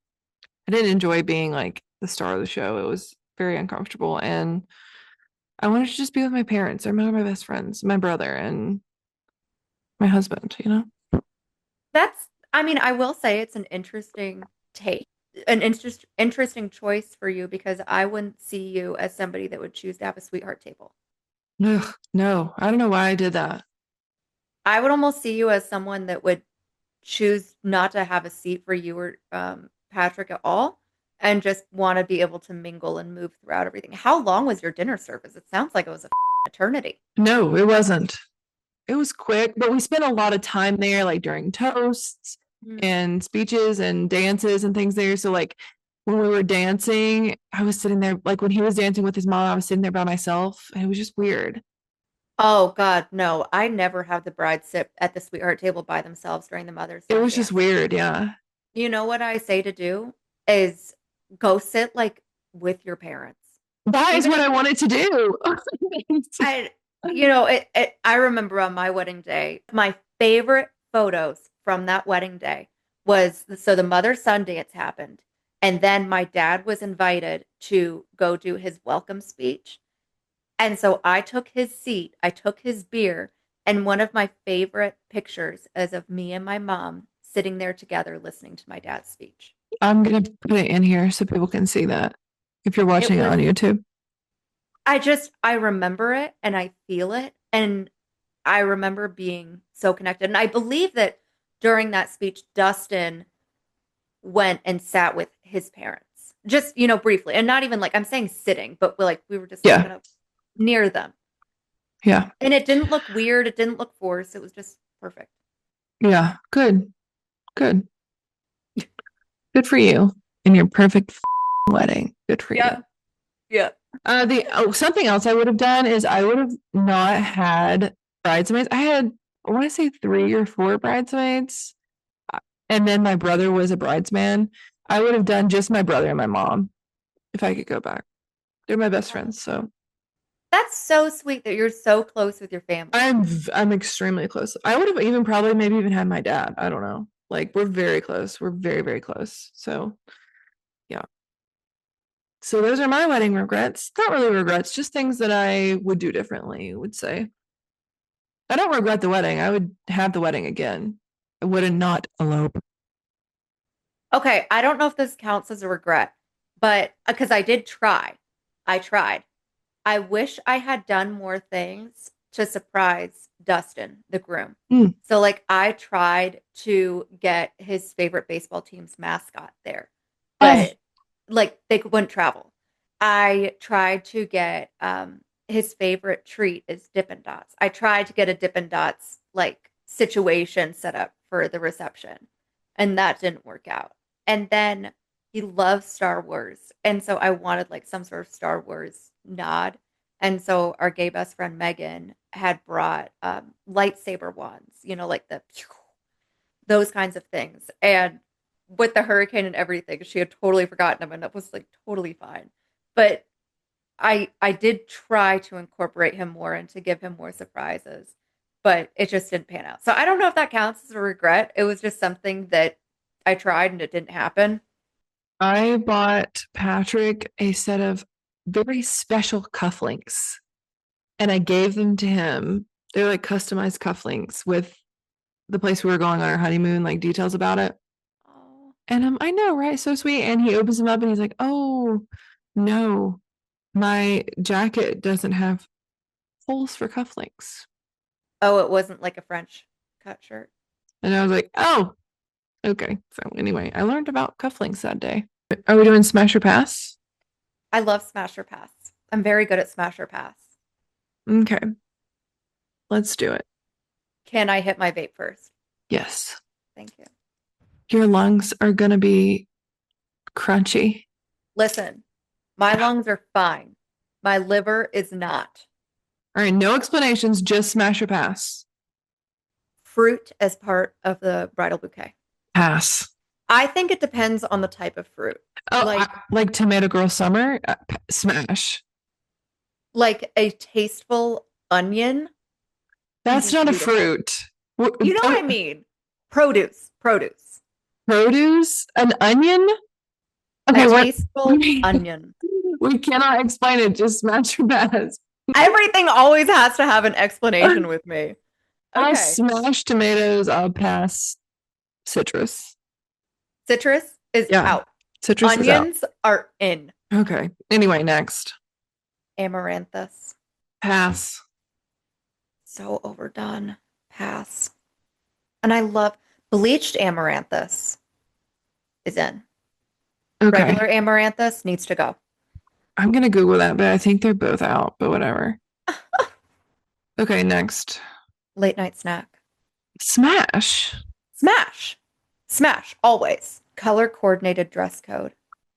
Speaker 1: I didn't enjoy being like the star of the show. It was very uncomfortable and I wanted to just be with my parents or my best friends, my brother and my husband, you know?
Speaker 2: I mean, I will say it's an interesting take, an interesting choice for you because I wouldn't see you as somebody that would choose to have a sweetheart table.
Speaker 1: Ugh, no, I don't know why I did that.
Speaker 2: I would almost see you as someone that would choose not to have a seat for you or Patrick at all and just want to be able to mingle and move throughout everything. How long was your dinner service? It sounds like it was a eternity.
Speaker 1: No, it wasn't. It was quick, but we spent a lot of time there, like during toasts
Speaker 2: Mm.
Speaker 1: and speeches and dances and things there. So, like, when we were dancing, I was sitting there, like, when he was dancing with his mom, I was sitting there by myself, and it was just weird.
Speaker 2: Oh God, no. I never have the bride sit at the sweetheart table by themselves during the mother's
Speaker 1: It
Speaker 2: son
Speaker 1: was just
Speaker 2: dance.
Speaker 1: weird. Yeah.
Speaker 2: You know what I say to do is go sit like with your parents.
Speaker 1: That is
Speaker 2: Even
Speaker 1: what
Speaker 2: if
Speaker 1: I wanted to do.
Speaker 2: I, I remember on my wedding day, my favorite photos from that wedding day was so the mother son dance happened. And then my dad was invited to go do his welcome speech. And so I took his seat, I took his beer, and one of my favorite pictures is of me and my mom sitting there together listening to my dad's speech.
Speaker 1: I'm going to put it in here so people can see that if you're
Speaker 2: It
Speaker 1: watching it
Speaker 2: was
Speaker 1: on YouTube.
Speaker 2: I remember it and I feel it. And I remember being so connected. And I believe that during that speech, Dustin went and sat with his parents, just, briefly. And not even like I'm saying sitting, but we were just
Speaker 1: Yeah.
Speaker 2: kind of near them.
Speaker 1: Yeah.
Speaker 2: And it didn't look weird. It didn't look forced. It was just perfect.
Speaker 1: Yeah. Good. Good. Good for you and your perfect wedding. Good for you.
Speaker 2: Yeah. Yeah.
Speaker 1: The something else I would have done is I would have not had bridesmaids. I want to say 3 or 4 bridesmaids, and then my brother was a bridesman. I would have done just my brother and my mom if I could go back. They're my best
Speaker 2: Oh,
Speaker 1: friends, so
Speaker 2: that's so sweet that you're so close with your family.
Speaker 1: I'm extremely close. I would have even probably maybe even had my dad. I don't know. Like we're very close. We're very close. So yeah. So those are my wedding regrets. Not really regrets, just things that I would do differently, I would say. I don't regret the wedding. I would have the wedding again. I would not elope.
Speaker 2: Okay, I don't know if this counts as a regret, but because I did try. I tried. I wish I had done more things to surprise Dustin, the groom.
Speaker 1: Mm.
Speaker 2: So, like, I tried to get his favorite baseball team's mascot there,
Speaker 1: Oh,
Speaker 2: but like they wouldn't travel. I tried to get his favorite treat is Dippin' Dots. I tried to get a Dippin' Dots like situation set up for the reception, and that didn't work out. And then He loves Star Wars. And so I wanted like some sort of Star Wars nod. And so our gay best friend Megan had brought lightsaber wands, like those kinds of things. And with the hurricane and everything, she had totally forgotten them and it was like totally fine. But I did try to incorporate him more and to give him more surprises, but it just didn't pan out. So I don't know if that counts as a regret. It was just something that I tried and it didn't happen.
Speaker 1: I bought Patrick a set of very special cufflinks and I gave them to him. They're like customized cufflinks with the place we were going on our honeymoon, like details about it.
Speaker 2: Oh,
Speaker 1: And I know, right? So sweet. And he opens them up and he's like, oh, no, my jacket doesn't have holes for cufflinks.
Speaker 2: oh, it wasn't like a French cut shirt.
Speaker 1: And I was like, oh, okay. So anyway, I learned about cufflinks that day. Are we doing smash or pass?
Speaker 2: I love Smash or Pass. I'm very good at Smash or Pass.
Speaker 1: Okay, let's do it.
Speaker 2: Can I hit my vape first?
Speaker 1: Yes.
Speaker 2: Thank you.
Speaker 1: Your lungs are going to be crunchy.
Speaker 2: Listen, my lungs are fine. My liver is not.
Speaker 1: All right, no explanations, just smash or pass.
Speaker 2: Fruit as part of the bridal bouquet.
Speaker 1: Pass.
Speaker 2: I think it depends on the type of fruit.
Speaker 1: Oh,
Speaker 2: Like
Speaker 1: like Tomato Girl Summer? Smash.
Speaker 2: like a tasteful onion can
Speaker 1: That's
Speaker 2: be
Speaker 1: not a
Speaker 2: beautiful.
Speaker 1: fruit.
Speaker 2: You know what I mean? Produce, produce.
Speaker 1: Produce? An onion?
Speaker 2: A
Speaker 1: Okay, what?
Speaker 2: tasteful onion.
Speaker 1: We cannot explain it, just smash or pass.
Speaker 2: Everything always has to have an explanation with me.
Speaker 1: I
Speaker 2: Okay.
Speaker 1: smash tomatoes, I'll pass citrus.
Speaker 2: Citrus is
Speaker 1: Yeah,
Speaker 2: out.
Speaker 1: citrus is out.
Speaker 2: Onions are in.
Speaker 1: Okay. Anyway, next.
Speaker 2: Amaranthus.
Speaker 1: Pass.
Speaker 2: So overdone. Pass. And I love bleached amaranthus is in.
Speaker 1: Okay.
Speaker 2: Regular amaranthus needs to go.
Speaker 1: I'm gonna Google that, but I think they're both out, but whatever. Okay, next.
Speaker 2: Late night snack.
Speaker 1: Smash
Speaker 2: Smash. Smash. Always. Color coordinated dress code.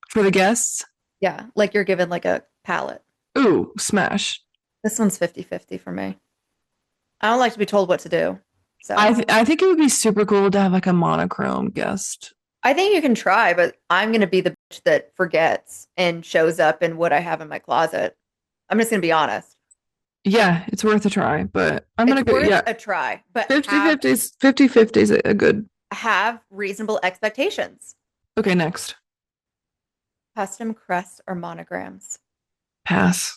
Speaker 1: for the guests.
Speaker 2: Yeah. Like you're given like a palette.
Speaker 1: Ooh, smash.
Speaker 2: This one's 50-50 for me. I don't like to be told what to do. So
Speaker 1: I think it would be super cool to have like a monochrome guest.
Speaker 2: I think you can try, but I'm going to be the bitch that forgets and shows up in what I have in my closet. I'm just going to be honest.
Speaker 1: Yeah, it's worth a try, but I'm gonna
Speaker 2: It's
Speaker 1: go,
Speaker 2: worth
Speaker 1: yeah,
Speaker 2: a try, but
Speaker 1: 50-50 is a good.
Speaker 2: have reasonable expectations.
Speaker 1: Okay, next.
Speaker 2: Custom crests or monograms.
Speaker 1: Pass.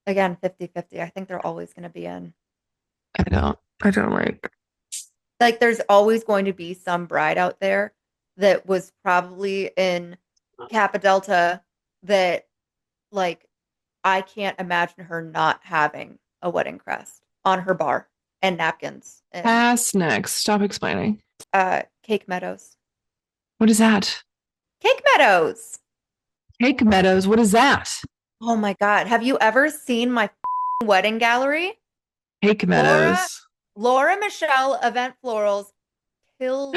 Speaker 2: Again, 50-50. I think they're always going to be in.
Speaker 1: I don't
Speaker 2: Like there's always going to be some bride out there that was probably in Kappa Delta that like I can't imagine her not having a wedding crest on her bar and napkins and
Speaker 1: pass next. Stop explaining.
Speaker 2: Cake Meadows.
Speaker 1: What is that?
Speaker 2: Cake Meadows.
Speaker 1: Cake Meadows. What is that?
Speaker 2: Oh my God. Have you ever seen my wedding gallery?
Speaker 1: Cake Meadows.
Speaker 2: Laura Michelle Event Florals killed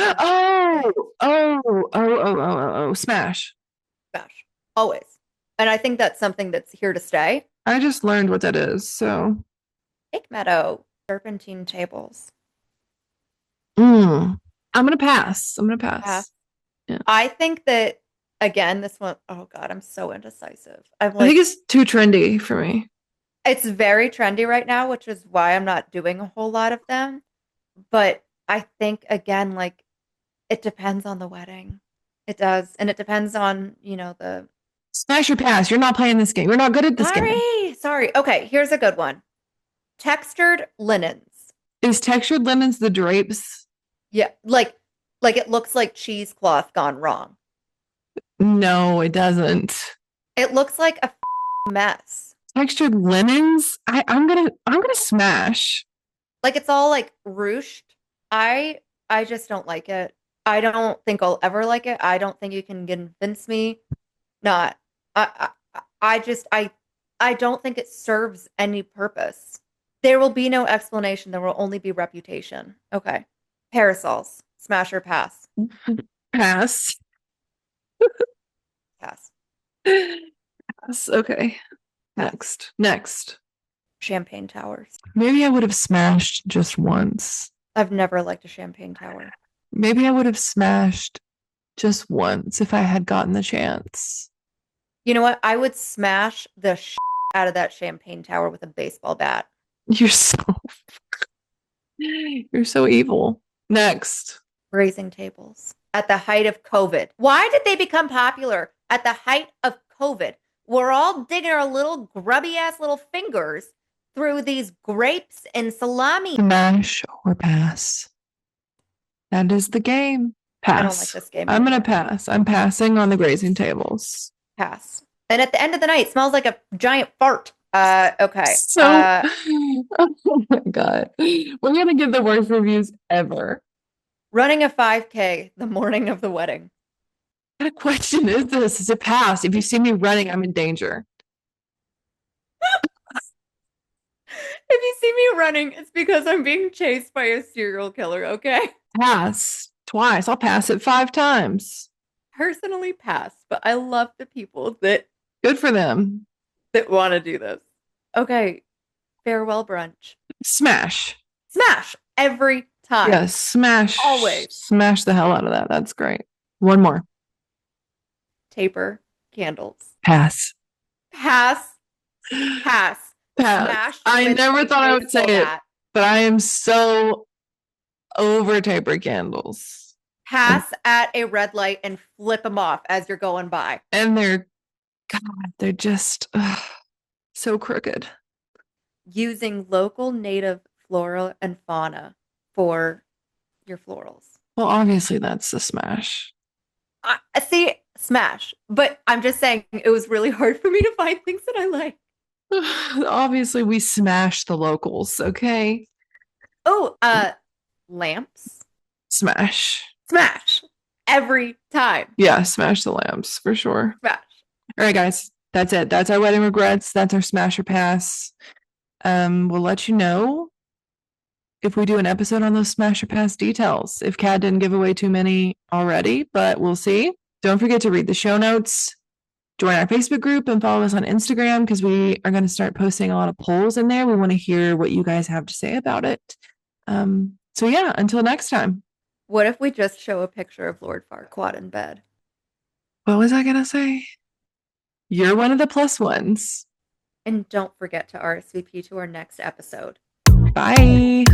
Speaker 1: Oh, smash.
Speaker 2: Smash. Always. And I think that's something that's here to stay.
Speaker 1: I just learned what that is, so.
Speaker 2: Cake Meadow. Serpentine tables.
Speaker 1: I'm gonna pass. I'm gonna pass.
Speaker 2: Pass.
Speaker 1: Yeah.
Speaker 2: I think that again, this one, oh God, I'm so indecisive. I'm
Speaker 1: I think
Speaker 2: like,
Speaker 1: it's too trendy for me.
Speaker 2: it's very trendy right now, which is why I'm not doing a whole lot of them. But I think again, like it depends on the wedding. It does. And it depends on, the
Speaker 1: Smash or pass. You're not playing this game. You're not good at this game.
Speaker 2: Sorry. Okay, here's a good one. Textured linens.
Speaker 1: Is textured linens the drapes?
Speaker 2: Yeah, like it looks like cheesecloth gone wrong.
Speaker 1: No, it doesn't.
Speaker 2: It looks like a mess.
Speaker 1: Textured linens? I'm gonna smash.
Speaker 2: Like it's all like ruched. I just don't like it. I don't think I'll ever like it. I don't think you can convince me not. I don't think it serves any purpose. There will be no explanation. There will only be reputation. Okay. Parasols. Smash or pass.
Speaker 1: Pass.
Speaker 2: Pass.
Speaker 1: Yes, okay.
Speaker 2: Pass.
Speaker 1: Next.
Speaker 2: Champagne towers.
Speaker 1: Maybe I would have smashed just once.
Speaker 2: I've never liked a champagne tower.
Speaker 1: Maybe I would have smashed just once if I had gotten the chance.
Speaker 2: You know what? I would smash the out of that champagne tower with a baseball bat.
Speaker 1: You're so evil. Next.
Speaker 2: Raising tables. At the height of COVID. Why did they become popular at the height of COVID? We're all digging our little grubby ass little fingers through these grapes and salami.
Speaker 1: Smash or pass. That is the game. Pass.
Speaker 2: I don't like this game
Speaker 1: I'm going to
Speaker 2: anymore.
Speaker 1: pass. I'm passing on the grazing tables.
Speaker 2: Pass. And at the end of the night, it smells like a giant fart. Okay.
Speaker 1: So, oh my God. We're going to get the worst reviews ever.
Speaker 2: Running a 5K the morning of the wedding.
Speaker 1: What kind of question is this? Is it pass? If you see me running, I'm in danger.
Speaker 2: If you see me running, it's because I'm being chased by a serial killer, okay?
Speaker 1: Pass twice. I'll pass it 5 times.
Speaker 2: Personally pass, but I love the people that
Speaker 1: Good for them.
Speaker 2: want to do this. Okay. Farewell brunch.
Speaker 1: Smash.
Speaker 2: Smash every time.
Speaker 1: Yes, smash.
Speaker 2: Always.
Speaker 1: Smash the hell out of that. That's great. One more.
Speaker 2: Taper candles.
Speaker 1: Pass.
Speaker 2: Pass. Pass.
Speaker 1: Pass.
Speaker 2: Smash
Speaker 1: I
Speaker 2: with
Speaker 1: never
Speaker 2: a
Speaker 1: thought I would say
Speaker 2: baseball
Speaker 1: it,
Speaker 2: bat.
Speaker 1: but I am so over taper candles.
Speaker 2: Pass at a red light and flip them off as you're going by.
Speaker 1: And they're just so crooked.
Speaker 2: Using local native flora and fauna for your florals.
Speaker 1: Well, obviously that's the smash.
Speaker 2: I see, smash. But I'm just saying it was really hard for me to find things that I like.
Speaker 1: Obviously we smash the locals, okay?
Speaker 2: Oh, lamps.
Speaker 1: Smash.
Speaker 2: Smash. Every time.
Speaker 1: Yeah, smash the lamps for sure.
Speaker 2: Smash.
Speaker 1: All right, guys. That's it. That's our wedding regrets. That's our smash or pass. We'll let you know if we do an episode on those smash or pass details. If Kat didn't give away too many already, but we'll see. Don't forget to read the show notes, join our Facebook group, and follow us on Instagram because we are going to start posting a lot of polls in there. We want to hear what you guys have to say about it. So yeah, until next time.
Speaker 2: What if we just show a picture of Lord Farquaad in bed?
Speaker 1: What was I going to say? You're one of the plus ones.
Speaker 2: And don't forget to RSVP to our next episode.
Speaker 1: Bye.